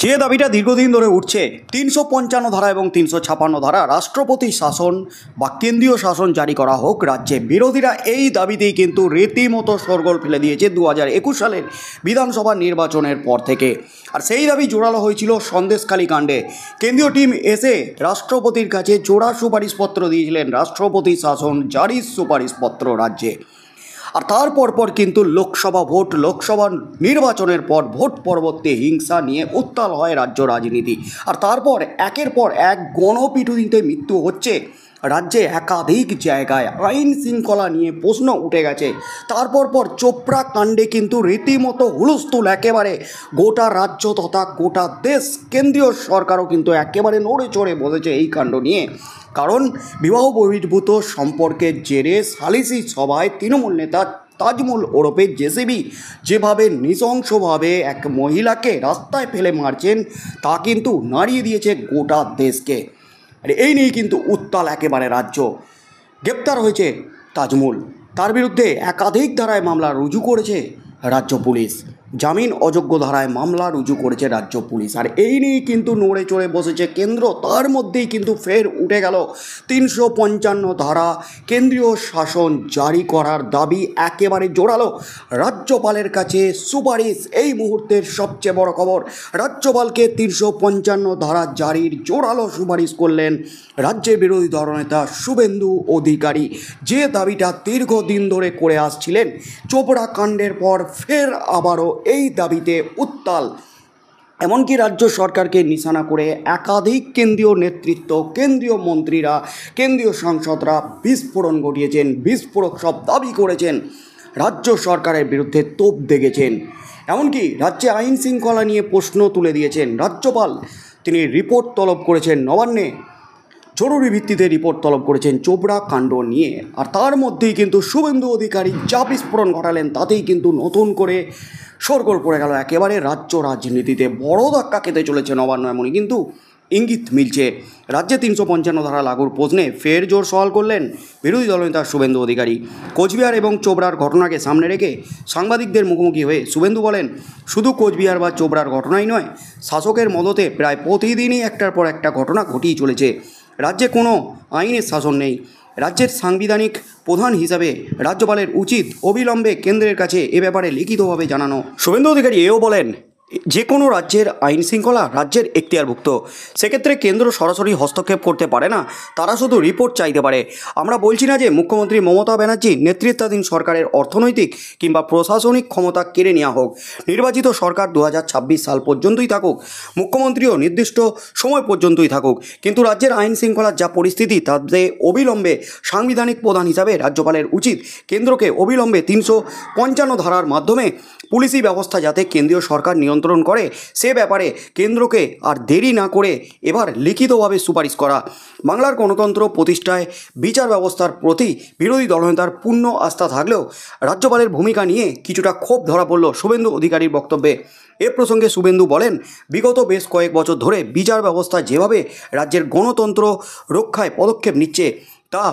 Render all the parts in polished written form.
যে দাবিটা দীর্ঘদিন ধরে উঠছে ৩৫৫ ধারা এবং ৩৫৬ ধারা রাষ্ট্রপতি শাসন বা কেন্দ্রীয় শাসন জারি করা হোক রাজ্যে। বিরোধীরা এই দাবিতেই কিন্তু রীতিমতো শোরগোল ফেলে দিয়েছে ২০২১ সালের বিধানসভা নির্বাচনের পর থেকে। আর সেই দাবি জোরালো হয়েছিল সন্দেশখালী কাণ্ডে। কেন্দ্রীয় টিম এসে রাষ্ট্রপতির কাছে জোড়া সুপারিশপত্র দিয়েছিলেন, রাষ্ট্রপতি শাসন জারির সুপারিশপত্র রাজ্যে। আর তার পরপর কিন্তু লোকসভা নির্বাচনের পর ভোট পরবর্তী হিংসা নিয়ে উত্তাল হয় রাজ্য রাজনীতি। আর তারপর একের পর এক গণপিটুনিতে মৃত্যু হচ্ছে রাজ্যে। একাধিক জায়গায় আইন শৃঙ্খলা নিয়ে প্রশ্ন উঠে গেছে। তারপর চোপড়া কাণ্ডে কিন্তু রীতিমতো হুলস্থুল একেবারে গোটা রাজ্য তথা গোটা দেশ। কেন্দ্রীয় সরকারও কিন্তু একেবারে নড়ে চড়ে বসেছে এই কাণ্ড নিয়ে। কারণ বিবাহ বহির্ভূত সম্পর্কের জেরে সালিসি সভায় তৃণমূল নেতা তাজমুল ওরফে জেসিবি যেভাবে নৃশংসভাবে এক মহিলাকে রাস্তায় ফেলে মারছেন তা কিন্তু নাড়িয়ে দিয়েছে গোটা দেশকে। আর এই নিয়েই কিন্তু উত্তাল একেবারে রাজ্য। গ্রেপ্তার হয়েছে তাজমুল, তার বিরুদ্ধে একাধিক ধারায় মামলা রুজু করেছে রাজ্য পুলিশ। জামিন অযোগ্য ধারায় মামলা রুজু করেছে রাজ্য পুলিশ। আর এই নিয়েই কিন্তু নড়ে চড়ে বসেছে কেন্দ্র। তার মধ্যেই কিন্তু ফের উঠে গেল ৩৫৫ ধারা কেন্দ্রীয় শাসন জারি করার দাবি একেবারে জোরালো। রাজ্যপালের কাছে সুপারিশ এই মুহূর্তের সবচেয়ে বড় খবর। রাজ্যপালকে ৩৫৫ ধারা জারির জোরালো সুপারিশ করলেন রাজ্যের বিরোধী দলনেতা শুভেন্দু অধিকারী। যে দাবিটা দীর্ঘদিন ধরে করে আসছিলেন, চোপড়া কাণ্ডের পর ফের আবারও এই দাবিতে উত্তাল। এমনকি রাজ্য সরকারকে নিশানা করে একাধিক কেন্দ্রীয় নেতৃত্ব, কেন্দ্রীয় মন্ত্রীরা, কেন্দ্রীয় সাংসদরা বিস্ফোরণ ঘটিয়েছেন, বিস্ফোরক সব দাবি করেছেন, রাজ্য সরকারের বিরুদ্ধে তোপ দেগেছেন। এমনকি রাজ্যে আইন শৃঙ্খলা নিয়ে প্রশ্ন তুলে দিয়েছেন রাজ্যপাল। তিনি রিপোর্ট তলব করেছেন নবান্নে, জরুরি ভিত্তিতে রিপোর্ট তলব করেছেন চোপড়া কাণ্ড নিয়ে। আর তার মধ্যেই কিন্তু শুভেন্দু অধিকারী যা বিস্ফোরণ ঘটালেন তাতেই কিন্তু নতুন করে শোরগোল পড়ে গেল একেবারে রাজ্য রাজনীতিতে। বড় ধাক্কা খেতে চলেছে নবান্ন, এমনই কিন্তু ইঙ্গিত মিলছে। রাজ্যে ৩৫৫ ধারা লাগুর প্রশ্নে ফের জোর সওয়াল করলেন বিরোধী দলনেতা শুভেন্দু অধিকারী। কোচবিহার এবং চোপড়ার ঘটনাকে সামনে রেখে সাংবাদিকদের মুখোমুখি হয়ে শুভেন্দু বলেন, শুধু কোচবিহার বা চোপড়ার ঘটনাই নয়, শাসকের মদতে প্রায় প্রতিদিনই একটার পর একটা ঘটনা ঘটিয়ে চলেছে। রাজ্যে কোনো আইনের শাসন নেই। রাজ্যের সাংবিধানিক প্রধান হিসাবে রাজ্যপালের উচিত অবিলম্বে কেন্দ্রের কাছে এ ব্যাপারে লিখিতভাবে জানানো। শুভেন্দু অধিকারী এও বলেন, যে কোনো রাজ্যের আইন শৃঙ্খলা রাজ্যের এখতিয়ারভুক্ত। সেক্ষেত্রে কেন্দ্র সরাসরি হস্তক্ষেপ করতে পারে না, তারা শুধু রিপোর্ট চাইতে পারে। আমরা বলছি না যে মুখ্যমন্ত্রী মমতা ব্যানার্জি নেতৃত্বাধীন সরকারের অর্থনৈতিক কিংবা প্রশাসনিক ক্ষমতা কেড়ে নেওয়া হোক। নির্বাচিত সরকার ২০২৬ সাল পর্যন্তই থাকুক, মুখ্যমন্ত্রীও নির্দিষ্ট সময় পর্যন্তই থাকুক। কিন্তু রাজ্যের আইন শৃঙ্খলার যা পরিস্থিতি তাতে অবিলম্বে সাংবিধানিক প্রধান হিসাবে রাজ্যপালের উচিত কেন্দ্রকে অবিলম্বে ৩৫৫ ধারার মাধ্যমে পুলিশি ব্যবস্থা যাতে কেন্দ্রীয় সরকার নিয়ন্ত্রণ করে সে ব্যাপারে কেন্দ্রকে আর দেরি না করে এবার লিখিতভাবে সুপারিশ করা। বাংলার গণতন্ত্র প্রতিষ্ঠায় বিচার ব্যবস্থার প্রতি বিরোধী দলনেতার পূর্ণ আস্থা থাকলেও রাজ্যপালের ভূমিকা নিয়ে কিছুটা ক্ষোভ ধরা পড়ল শুভেন্দু অধিকারীর বক্তব্যে। এ প্রসঙ্গে শুভেন্দু বলেন, বিগত বেশ কয়েক বছর ধরে বিচার ব্যবস্থা যেভাবে রাজ্যের গণতন্ত্র রক্ষায় পদক্ষেপ নিচ্ছে তা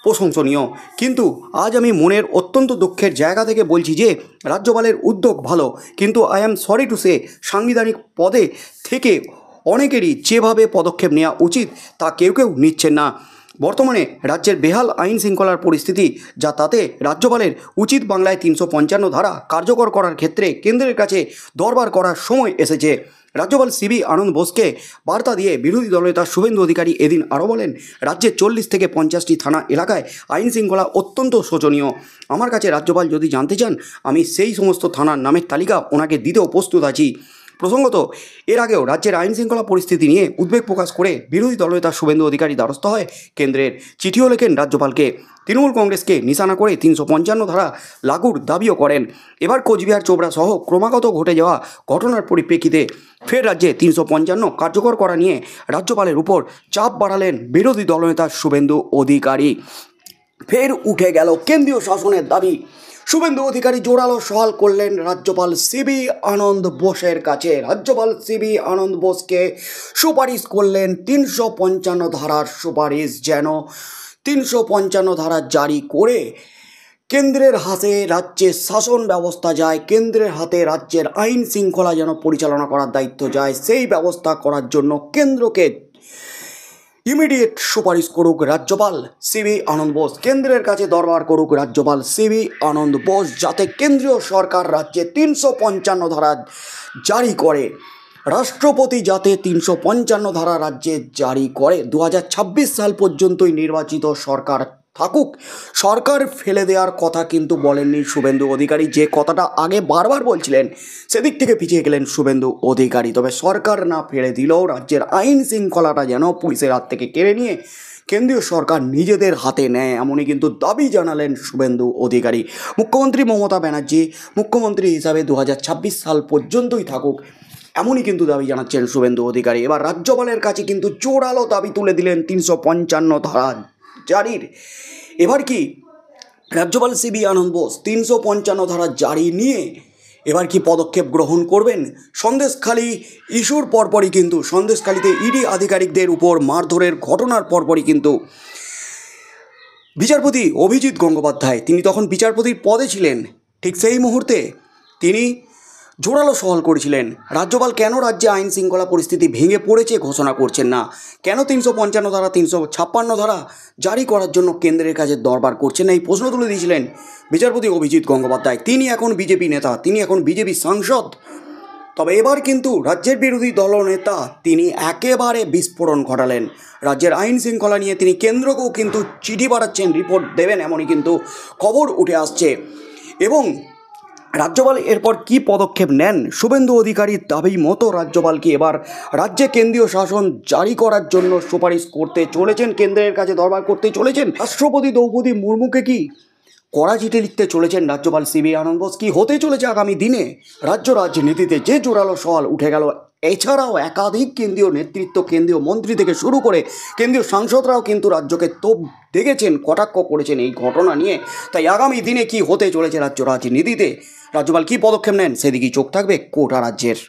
প্রশংসনীয়। কিন্তু আজ আমি মনের অত্যন্ত দুঃখের জায়গা থেকে বলছি যে রাজ্যপালের উদ্যোগ ভালো, কিন্তু I am sorry to say সাংবিধানিক পদে থেকে অনেকেরই যেভাবে পদক্ষেপ নেওয়া উচিত তা কেউ নিচ্ছেন না। বর্তমানে রাজ্যের বেহাল আইন শৃঙ্খলার পরিস্থিতি যা, তাতে রাজ্যপালের উচিত বাংলায় ৩৫৫ ধারা কার্যকর করার ক্ষেত্রে কেন্দ্রের কাছে দরবার করার সময় এসেছে। রাজ্যপাল সিবি আনন্দ বোসকে বার্তা দিয়ে বিরোধী দলনেতা শুভেন্দু অধিকারী এদিন আরও বলেন, রাজ্যের ৪০ থেকে ৫০টি থানা এলাকায় আইন শৃঙ্খলা অত্যন্ত শোচনীয়। আমার কাছে রাজ্যপাল যদি জানতে চান, আমি সেই সমস্ত থানার নামের তালিকা ওনাকে দিতেও প্রস্তুত আছি। প্রসঙ্গত, এর আগেও রাজ্যের আইন শৃঙ্খলা পরিস্থিতি নিয়ে উদ্বেগ প্রকাশ করে বিরোধী দলনেতা শুভেন্দু অধিকারী দ্বারস্থ হয় কেন্দ্রের। চিঠিও লেখেন রাজ্যপালকে। তৃণমূল কংগ্রেসকে নিশানা করে ৩৫৫ ধারা লাগুর দাবিও করেন। এবার কোচবিহার চোপড়া সহ ক্রমাগত ঘটে যাওয়া ঘটনার পরিপ্রেক্ষিতে ফের রাজ্যে ৩৫৫ কার্যকর করা নিয়ে রাজ্যপালের উপর চাপ বাড়ালেন বিরোধী দলনেতা শুভেন্দু অধিকারী। ফের উঠে গেল কেন্দ্রীয় শাসনের দাবি। শুভেন্দু অধিকারী জোরালো সওয়াল করলেন রাজ্যপাল সিবি আনন্দ বোসের কাছে। রাজ্যপাল সিবি আনন্দ বোসকে সুপারিশ করলেন ৩৫৫ ধারার সুপারিশ, যেন ৩৫৫ ধারা জারি করে কেন্দ্রের হাতে রাজ্যের শাসন ব্যবস্থা যায়, কেন্দ্রের হাতে রাজ্যের আইন শৃঙ্খলা যেন পরিচালনা করার দায়িত্ব যায়, সেই ব্যবস্থা করার জন্য কেন্দ্রকে ইমিডিয়েট সুপারিশ করুক রাজ্যপাল সিবি আনন্দ বোস। কেন্দ্রের কাছে দরবার করুক রাজ্যপাল সিবি আনন্দ বোস, যাতে কেন্দ্রীয় সরকার রাজ্যে 355 ধারা জারি করে। রাষ্ট্রপতি যাতে 355 ধারা রাজ্যে জারি করে। 2026 সাল পর্যন্তই নির্বাচিত সরকার থাকুক। সরকার ফেলে দেওয়ার কথা কিন্তু বলেননি শুভেন্দু অধিকারী, যে কথাটা আগে বারবার বলছিলেন সেদিক থেকে পিছিয়ে গেলেন শুভেন্দু অধিকারী। তবে সরকার না ফেলে দিলেও রাজ্যের আইন শৃঙ্খলাটা যেন পুলিশের হাত থেকে কেড়ে নিয়ে কেন্দ্রীয় সরকার নিজেদের হাতে নেয়, এমনই কিন্তু দাবি জানালেন শুভেন্দু অধিকারী। মুখ্যমন্ত্রী মমতা ব্যানার্জি মুখ্যমন্ত্রী হিসাবে 2026 সাল পর্যন্তই থাকুক, এমনই কিন্তু দাবি জানাচ্ছেন শুভেন্দু অধিকারী। এবার রাজ্যপালের কাছে কিন্তু জোরালো দাবি তুলে দিলেন 355 ধারা জারির। এবার কি রাজ্যপাল সিবি আনন্দ বোস 355 ধারা জারি নিয়ে এবার কি পদক্ষেপ গ্রহণ করবেন? সন্দেশখালী ইস্যুর পরপরই কিন্তু সন্দেশখালীতে ইডি আধিকারিকদের উপর মারধরের ঘটনার পরপরই কিন্তু বিচারপতি অভিজিৎ গঙ্গোপাধ্যায়, তিনি তখন বিচারপতির পদে ছিলেন, ঠিক সেই মুহূর্তে তিনি জোরালো সওয়াল করেছিলেন, রাজ্যপাল কেন রাজ্যে আইন শৃঙ্খলা পরিস্থিতি ভেঙে পড়েছে ঘোষণা করছেন না, কেন 355 ধারা 356 ধারা জারি করার জন্য কেন্দ্রের কাছে দরবার করছেন না, এই প্রশ্ন তুলে দিয়েছিলেন বিচারপতি অভিজিৎ গঙ্গোপাধ্যায়। তিনি এখন বিজেপি নেতা, তিনি এখন বিজেপি সাংসদ। তবে এবার কিন্তু রাজ্যের বিরোধী দলনেতা তিনি একেবারে বিস্ফোরণ ঘটালেন। রাজ্যের আইন শৃঙ্খলা নিয়ে তিনি কেন্দ্রকেও কিন্তু চিঠি পাঠাচ্ছেন, রিপোর্ট দেবেন, এমনই কিন্তু খবর উঠে আসছে। এবং রাজ্যপাল এরপর কি পদক্ষেপ নেন? শুভেন্দু অধিকারীর দাবি মতো রাজ্যপাল কি এবার রাজ্যে কেন্দ্রীয় শাসন জারি করার জন্য সুপারিশ করতে চলেছেন, কেন্দ্রের কাছে দরবার করতে চলেছেন? রাষ্ট্রপতি দ্রৌপদী মুর্মুকে কি কড়া চিঠি লিখতে চলেছেন রাজ্যপাল সিবি আনন্দ বোস? কি হতে চলেছে আগামী দিনে রাজ্য রাজনীতিতে, যে জোরালো সওয়াল উঠে গেল। এছাড়াও একাধিক কেন্দ্রীয় নেতৃত্ব, কেন্দ্রীয় মন্ত্রী থেকে শুরু করে কেন্দ্রীয় সাংসদরাও কিন্তু রাজ্যকে তোপ দেখেছেন, কটাক্ষ করেছেন এই ঘটনা নিয়ে। তাই আগামী দিনে কি হতে চলেছে রাজ্য রাজনীতিতে, রাজ্যপাল কী পদক্ষেপ নেন, সেদিকেই চোখ থাকবে গোটা রাজ্যের।